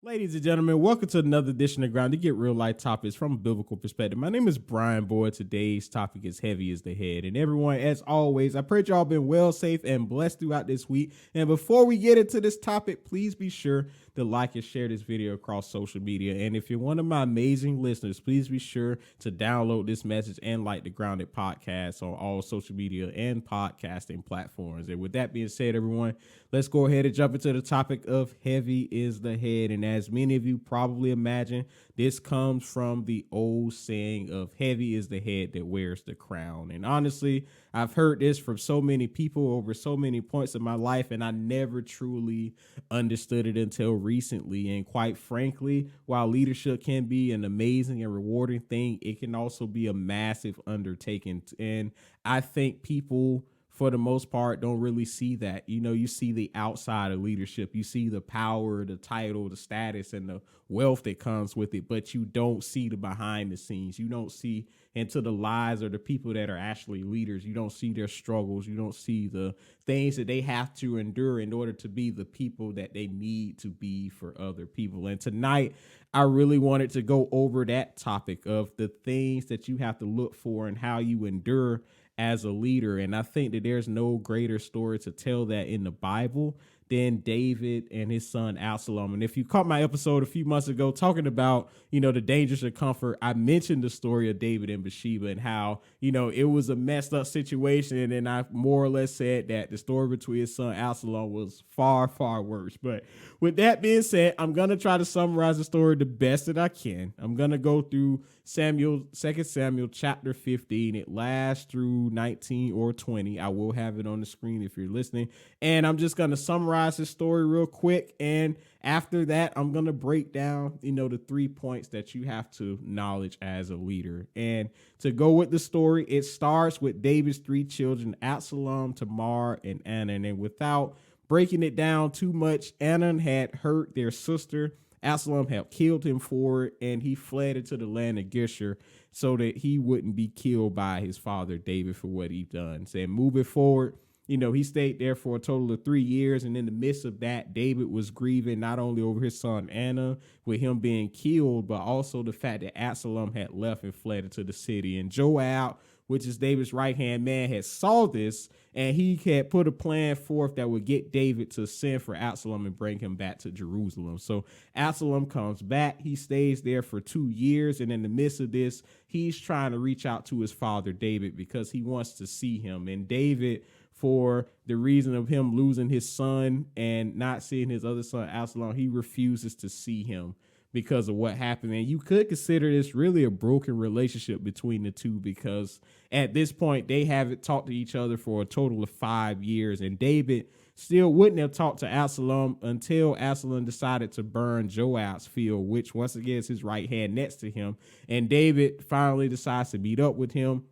Ladies and gentlemen, welcome to another edition of Ground to get real life topics from a biblical perspective. My name is Brian Boyd. Today's topic is heavy as the head. And everyone, as always, I pray y'all been well, safe, and blessed throughout this week. And before we get into this topic, please be sure to like and share this video across social media. And if you're one of my amazing listeners, please be sure to download this message and like the Grounded podcast on all social media and podcasting platforms. And with that being said, everyone, let's go ahead and jump into the topic of heavy is the head. And as many of you probably imagine, this comes from the old saying of heavy is the head that wears the crown. And honestly, I've heard this from so many people over so many points in my life, and I never truly understood it until recently. And quite frankly, while leadership can be an amazing and rewarding thing, it can also be a massive undertaking. And I think people, for the most part, don't really see that. You know, you see the outside of leadership, you see the power, the title, the status, and the wealth that comes with it, but you don't see the behind the scenes. You don't see into the lives of the people that are actually leaders. You don't see their struggles. You don't see the things that they have to endure in order to be the people that they need to be for other people. And tonight, I really wanted to go over that topic of the things that you have to look for and how you endure as a leader. And I think that there's no greater story to tell that in the Bible than David and his son Absalom. And if you caught my episode a few months ago talking about, the dangers of comfort, I mentioned the story of David and Bathsheba and how, it was a messed up situation. And then I more or less said that the story between his son Absalom was far, far worse. But with that being said, I'm going to try to summarize the story the best that I can. I'm going to go through 2 Samuel chapter 15. It lasts through 19 or 20. I will have it on the screen if you're listening. And I'm just going to summarize the story real quick. And after that, I'm going to break down, the 3 points that you have to knowledge as a leader. And to go with the story, it starts with David's 3 children, Absalom, Tamar, and Amnon. And without breaking it down too much, Amnon had hurt their sister. Absalom had killed him for it, and he fled into the land of Geshur so that he wouldn't be killed by his father David for what he'd done. So moving forward, he stayed there for a total of 3 years. And in the midst of that, David was grieving not only over his son Anna with him being killed, but also the fact that Absalom had left and fled into the city. And Joab, which is David's right-hand man, had saw this, and he had put a plan forth that would get David to send for Absalom and bring him back to Jerusalem. So Absalom comes back. He stays there for 2 years, and in the midst of this, he's trying to reach out to his father David because he wants to see him. And David, for the reason of him losing his son and not seeing his other son Absalom, he refuses to see him because of what happened. And you could consider this really a broken relationship between the two, because at this point they haven't talked to each other for a total of 5 years. And David still wouldn't have talked to Absalom until Absalom decided to burn Joab's field, which once again is his right hand next to him. And David finally decides to meet up with him.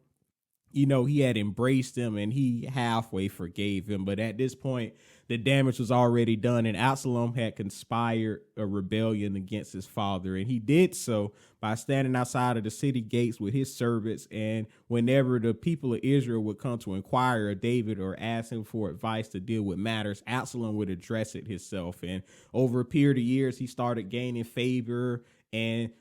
He had embraced him and he halfway forgave him. But at this point, the damage was already done, and Absalom had conspired a rebellion against his father. And he did so by standing outside of the city gates with his servants. And whenever the people of Israel would come to inquire of David or ask him for advice to deal with matters, Absalom would address it himself. And over a period of years, he started gaining favor and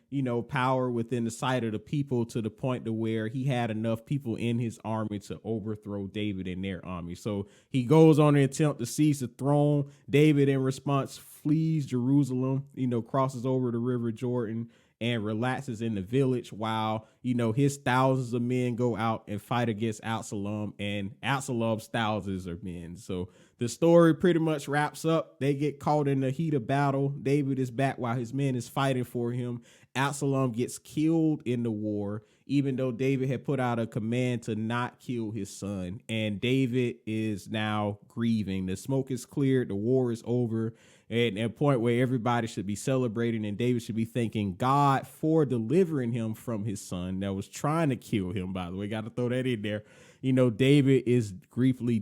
power within the sight of the people, to the point to where he had enough people in his army to overthrow David and their army. So he goes on an attempt to seize the throne. David, in response, flees Jerusalem, crosses over the river Jordan and relaxes in the village while, his thousands of men go out and fight against Absalom, and Absalom's thousands of men. So the story pretty much wraps up. They get caught in the heat of battle. David is back while his men is fighting for him. Absalom gets killed in the war, even though David had put out a command to not kill his son. And David is now grieving. The smoke is cleared. The war is over. And at a point where everybody should be celebrating, and David should be thanking God for delivering him from his son that was trying to kill him, by the way. Got to throw that in there. David is deeply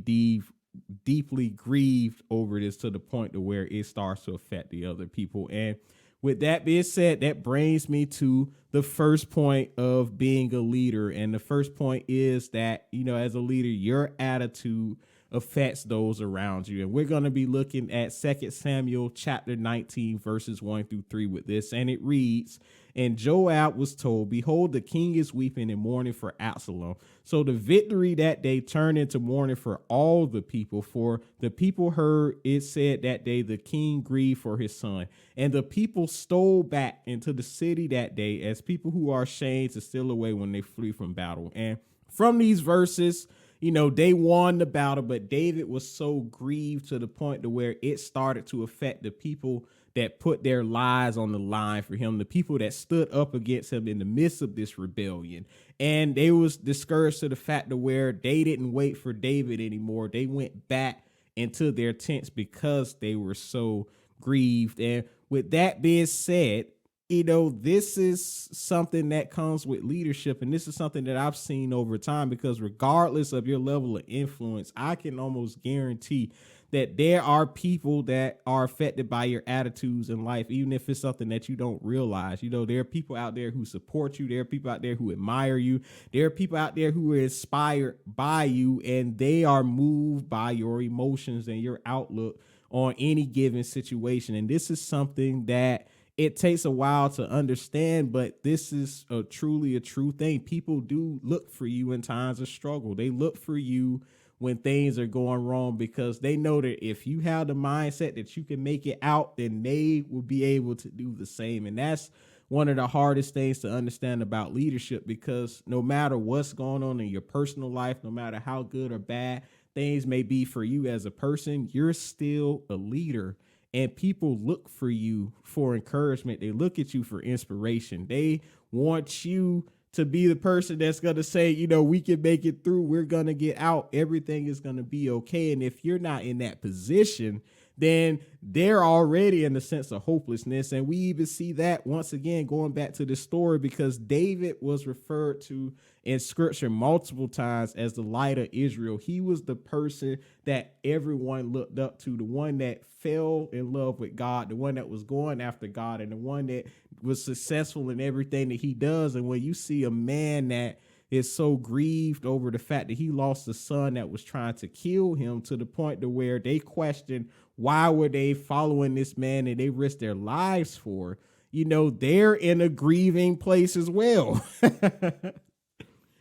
grieved over this, to the point to where it starts to affect the other people. And with that being said, that brings me to the first point of being a leader. And the first point is that, as a leader, your attitude affects those around you. And we're going to be looking at 2 Samuel chapter 19, verses 1-3 with this. And it reads, "And Joab was told, behold, the king is weeping and mourning for Absalom. So the victory that day turned into mourning for all the people. For the people heard it said that day, the king grieved for his son. And the people stole back into the city that day as people who are ashamed to steal away when they flee from battle." And from these verses, they won the battle, but David was so grieved to the point to where it started to affect the people that put their lives on the line for him, the people that stood up against him in the midst of this rebellion. And they was discouraged to the fact to where they didn't wait for David anymore. They went back into their tents because they were so grieved. And with that being said, this is something that comes with leadership. And this is something that I've seen over time, because regardless of your level of influence, I can almost guarantee that there are people that are affected by your attitudes in life, even if it's something that you don't realize. There are people out there who support you. There are people out there who admire you. There are people out there who are inspired by you, and they are moved by your emotions and your outlook on any given situation. And this is something that it takes a while to understand, but this is truly a true thing. People do look for you in times of struggle. They look for you when things are going wrong, because they know that if you have the mindset that you can make it out, then they will be able to do the same. And that's one of the hardest things to understand about leadership, because no matter what's going on in your personal life, no matter how good or bad things may be for you as a person, you're still a leader. And people look for you for encouragement. They look at you for inspiration. They want you to be the person that's going to say, we can make it through. We're going to get out. Everything is going to be okay. And if you're not in that position, then they're already in a sense of hopelessness. And we even see that once again, going back to the story, because David was referred to in scripture multiple times as the light of Israel. He was the person that everyone looked up to, the one that fell in love with God, the one that was going after God, and the one that was successful in everything that he does. And when you see a man that is so grieved over the fact that he lost a son that was trying to kill him, to the point to where they question why were they following this man and they risked their lives for, they're in a grieving place as well.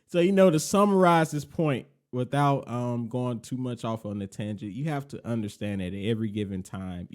So, to summarize this point without going too much off on the tangent, you have to understand that at every given time,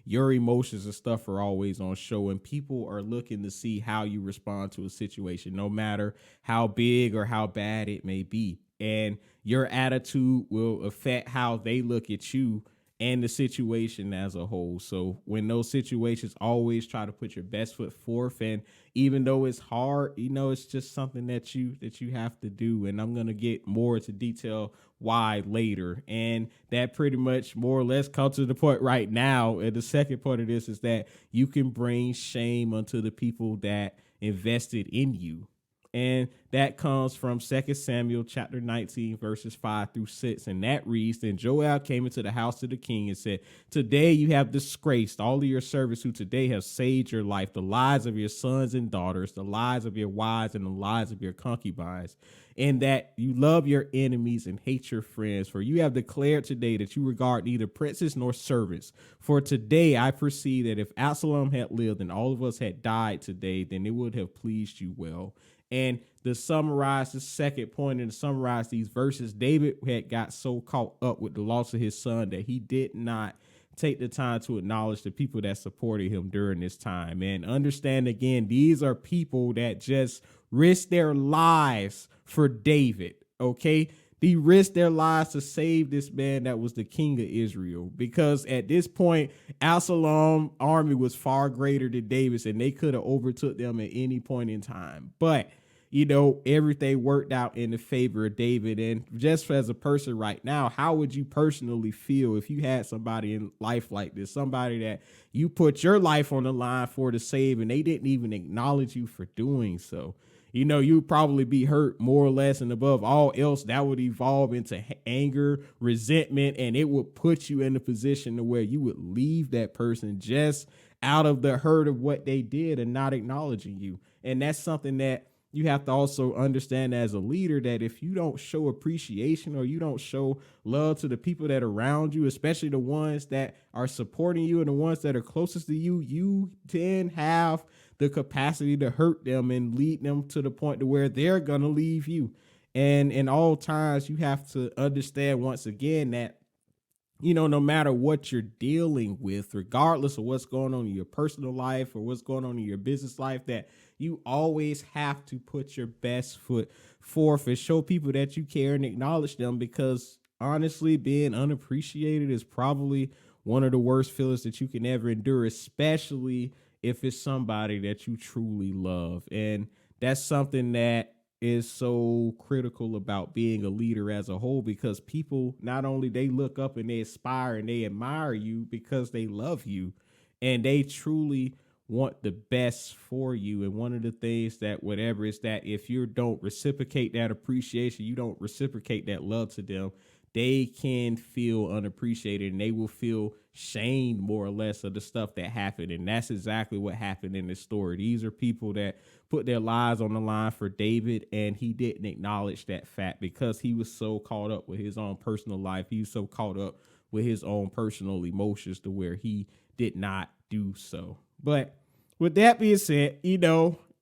your emotions and stuff are always on show, and people are looking to see how you respond to a situation, no matter how big or how bad it may be. And your attitude will affect how they look at you and the situation as a whole. So when those situations, always try to put your best foot forth. And even though it's hard, it's just something that you have to do. And I'm going to get more into detail why later. And that pretty much more or less comes to the point right now. And the second part of this is that you can bring shame unto the people that invested in you. And that comes from 2 Samuel chapter 19, verses 5-6. And that reads, "Then Joab came into the house of the king and said, today you have disgraced all of your servants who today have saved your life, the lives of your sons and daughters, the lives of your wives, and the lives of your concubines, and that you love your enemies and hate your friends. For you have declared today that you regard neither princes nor servants. For today I perceive that if Absalom had lived and all of us had died today, then it would have pleased you well." And to summarize the second point and to summarize these verses, David had got so caught up with the loss of his son that he did not take the time to acknowledge the people that supported him during this time. And understand, again, these are people that just risked their lives for David, okay? They risked their lives to save this man that was the king of Israel, because at this point, Absalom's army was far greater than David's, and they could have overtook them at any point in time. But, everything worked out in the favor of David. And just as a person right now, how would you personally feel if you had somebody in life like this, somebody that you put your life on the line for to save, and they didn't even acknowledge you for doing so? You'd probably be hurt more or less, and above all else, that would evolve into anger, resentment, and it would put you in a position to where you would leave that person just out of the hurt of what they did and not acknowledging you. And that's something that, you have to also understand as a leader that if you don't show appreciation or you don't show love to the people that are around you, especially the ones that are supporting you and the ones that are closest to you, you then have the capacity to hurt them and lead them to the point to where they're going to leave you. And in all times, you have to understand once again that, no matter what you're dealing with, regardless of what's going on in your personal life or what's going on in your business life, that you always have to put your best foot forth and show people that you care and acknowledge them, because honestly, being unappreciated is probably one of the worst feelings that you can ever endure, especially if it's somebody that you truly love. And that's something that is so critical about being a leader as a whole, because people, not only they look up and they aspire and they admire you because they love you and they truly want the best for you. And one of the things that whatever is that if you don't reciprocate that appreciation, you don't reciprocate that love to them, they can feel unappreciated and they will feel shamed more or less of the stuff that happened. And that's exactly what happened in this story. These are people that put their lives on the line for David, and he didn't acknowledge that fact because he was so caught up with his own personal life. He was so caught up with his own personal emotions to where he did not do so. But with that being said,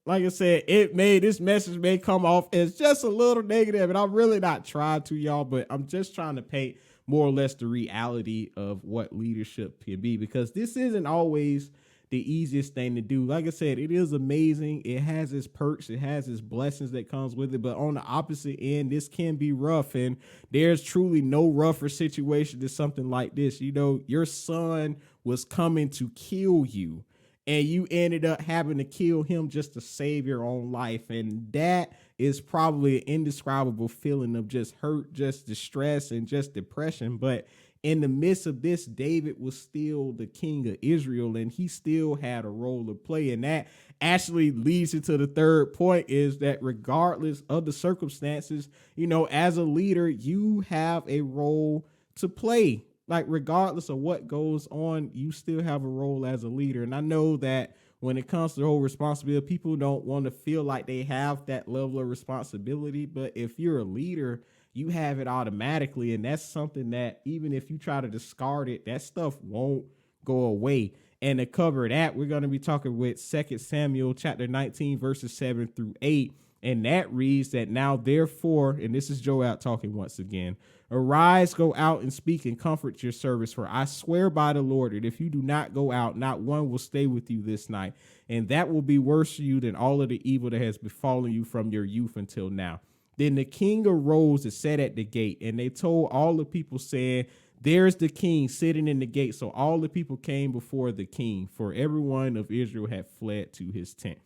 like I said, this message may come off as just a little negative, and I'm really not trying to, y'all, but I'm just trying to paint more or less the reality of what leadership can be, because this isn't always the easiest thing to do. Like I said, it is amazing. It has its perks. It has its blessings that comes with it. But on the opposite end, this can be rough, and there's truly no rougher situation than something like this. Your son was coming to kill you, and you ended up having to kill him just to save your own life. And that is probably an indescribable feeling of just hurt, just distress, and just depression. But in the midst of this, David was still the king of Israel, and he still had a role to play. And that actually leads into the third point, is that regardless of the circumstances, as a leader, you have a role to play. Like, regardless of what goes on, you still have a role as a leader. And I know that when it comes to the whole responsibility, people don't want to feel like they have that level of responsibility. But if you're a leader, you have it automatically. And that's something that even if you try to discard it, that stuff won't go away. And to cover that, we're going to be talking with 2 Samuel chapter 19, verses 7 through 8. And that reads that now, therefore, and this is Joab talking once again, arise, go out and speak and comfort your servants, for I swear by the Lord that if you do not go out, not one will stay with you this night. And that will be worse for you than all of the evil that has befallen you from your youth until now. Then the king arose and sat at the gate, and they told all the people, saying, there's the king sitting in the gate. So all the people came before the king, for everyone of Israel had fled to his tent.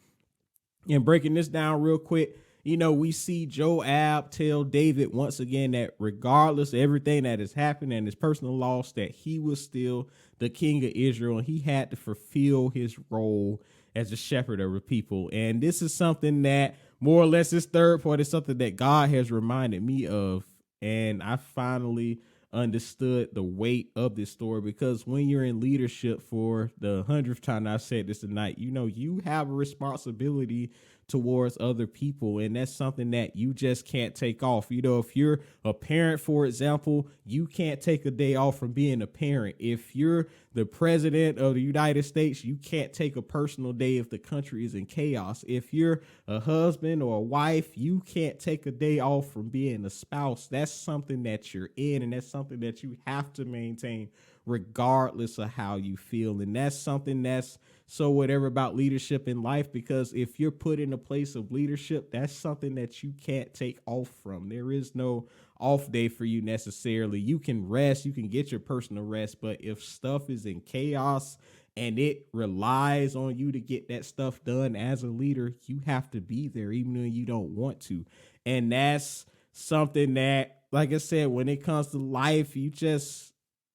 And breaking this down real quick, we see Joab tell David once again that regardless of everything that has happened and his personal loss, that he was still the king of Israel, and he had to fulfill his role as a shepherd of the people. And this is something that more or less, this third point is something that God has reminded me of. And I finally understood the weight of this story, because when you're in leadership, for the 100th time I've said this tonight, you have a responsibility towards other people, and that's something that you just can't take off. If you're a parent, for example, you can't take a day off from being a parent. If you're the president of the United States, you can't take a personal day if the country is in chaos. If you're a husband or a wife, you can't take a day off from being a spouse. That's something that you're in, and that's something that you have to maintain regardless of how you feel. And that's something that's so whatever about leadership in life, because if you're put in a place of leadership, that's something that you can't take off from. There is no off day for you necessarily. You can rest, you can get your personal rest, but if stuff is in chaos and it relies on you to get that stuff done as a leader, you have to be there even when you don't want to. And that's something that, like I said, when it comes to life,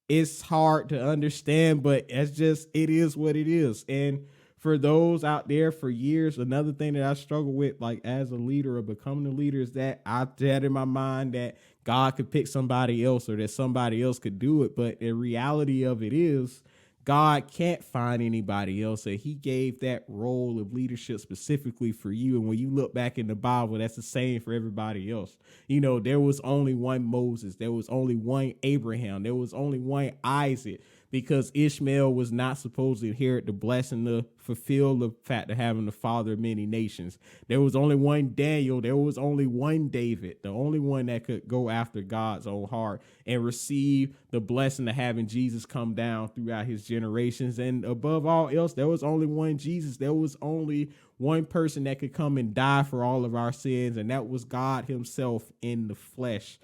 it's hard to understand, but it is what it is. And for those out there for years, another thing that I struggle with, like as a leader or becoming a leader, is that I had in my mind that God could pick somebody else or that somebody else could do it. But the reality of it is God can't find anybody else, and he gave that role of leadership specifically for you. And when you look back in the Bible, that's the same for everybody else. There was only one Moses, there was only one Abraham, there was only one Isaac, because Ishmael was not supposed to inherit the blessing to fulfill the fact of having the father of many nations. There was only one Daniel. There was only one David, the only one that could go after God's own heart and receive the blessing of having Jesus come down throughout his generations. And above all else, there was only one Jesus. There was only one person that could come and die for all of our sins, and that was God himself in the flesh.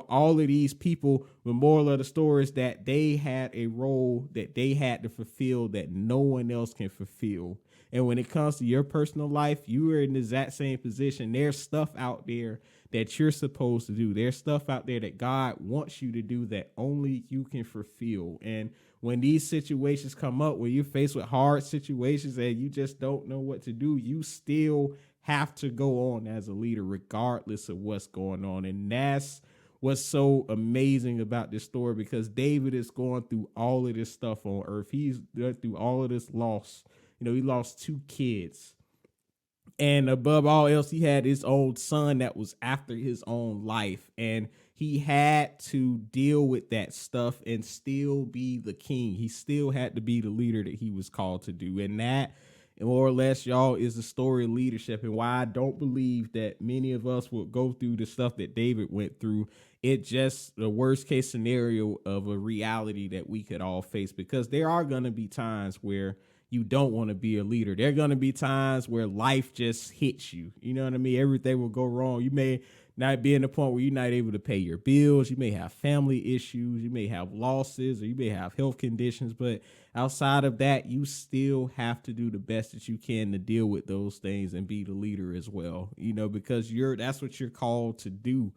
All of these people, the moral of the story is that they had a role that they had to fulfill that no one else can fulfill. And when it comes to your personal life, you are in the exact same position. There's stuff out there that you're supposed to do. There's stuff out there that God wants you to do that only you can fulfill. And when these situations come up, when you're faced with hard situations and you just don't know what to do, you still have to go on as a leader, regardless of what's going on. And that's what's so amazing about this story, because David is going through all of this stuff on earth. He's going through all of this loss. He lost 2 kids. And above all else, he had his own son that was after his own life. And he had to deal with that stuff and still be the king. He still had to be the leader that he was called to do. And that, more or less, y'all, is the story of leadership, and why I don't believe that many of us will go through the stuff that David went through. It's just the worst case scenario of a reality that we could all face, because there are going to be times where you don't want to be a leader. There are going to be times where life just hits you. You know what I mean? Everything will go wrong. You may not be in the point where you're not able to pay your bills. You may have family issues. You may have losses, or you may have health conditions. But outside of that, you still have to do the best that you can to deal with those things and be the leader as well, because that's what you're called to do.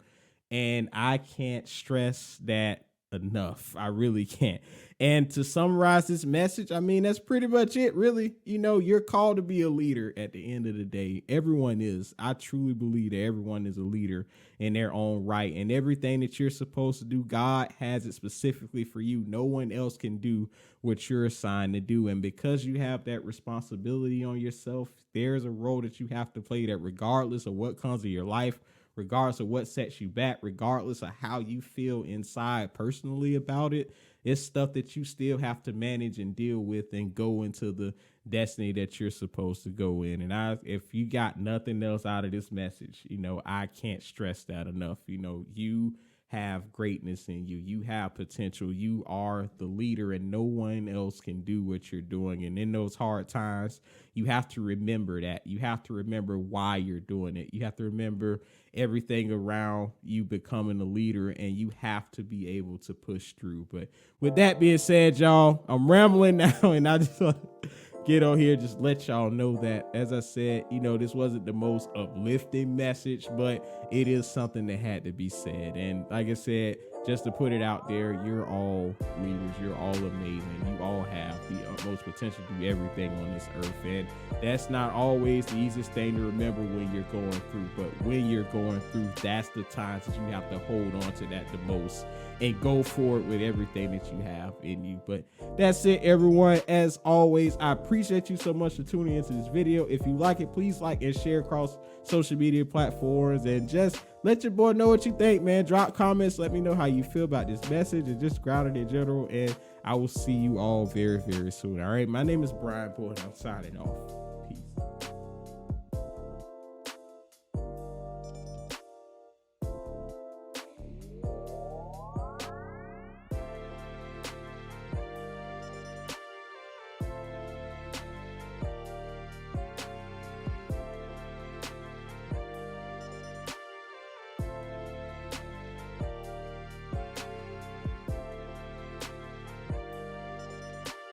And I can't stress that enough. I really can't. And to summarize this message, I mean, that's pretty much it, really. You're called to be a leader at the end of the day. Everyone is. I truly believe that everyone is a leader in their own right. And everything that you're supposed to do, God has it specifically for you. No one else can do what you're assigned to do. And because you have that responsibility on yourself, there's a role that you have to play, that regardless of what comes of your life, regardless of what sets you back, regardless of how you feel inside personally about it, it's stuff that you still have to manage and deal with and go into the destiny that you're supposed to go in. And if you got nothing else out of this message, I can't stress that enough. You have greatness in you. You have potential. You are the leader, and no one else can do what you're doing. And in those hard times, you have to remember that. You have to remember why you're doing it. You have to remember everything around you becoming a leader, and you have to be able to push through. But with that being said, y'all, I'm rambling now, and I just want to get on here, just let y'all know that, as I said, this wasn't the most uplifting message, but it is something that had to be said. And like I said, just to put it out there, you're all leaders. You're all amazing. You all have the utmost potential to do everything on this earth. And that's not always the easiest thing to remember when you're going through. But when you're going through, that's the times that you have to hold on to that the most and go forward with everything that you have in you. But that's it, everyone. As always, I appreciate you so much for tuning into this video. If you like it, please like and share across social media platforms, and just let your boy know what you think, man. Drop comments, let me know how you feel about this message and just grounded in general, and I will see you all very, very soon. All right, my name is Brian Boyd, and I'm signing off.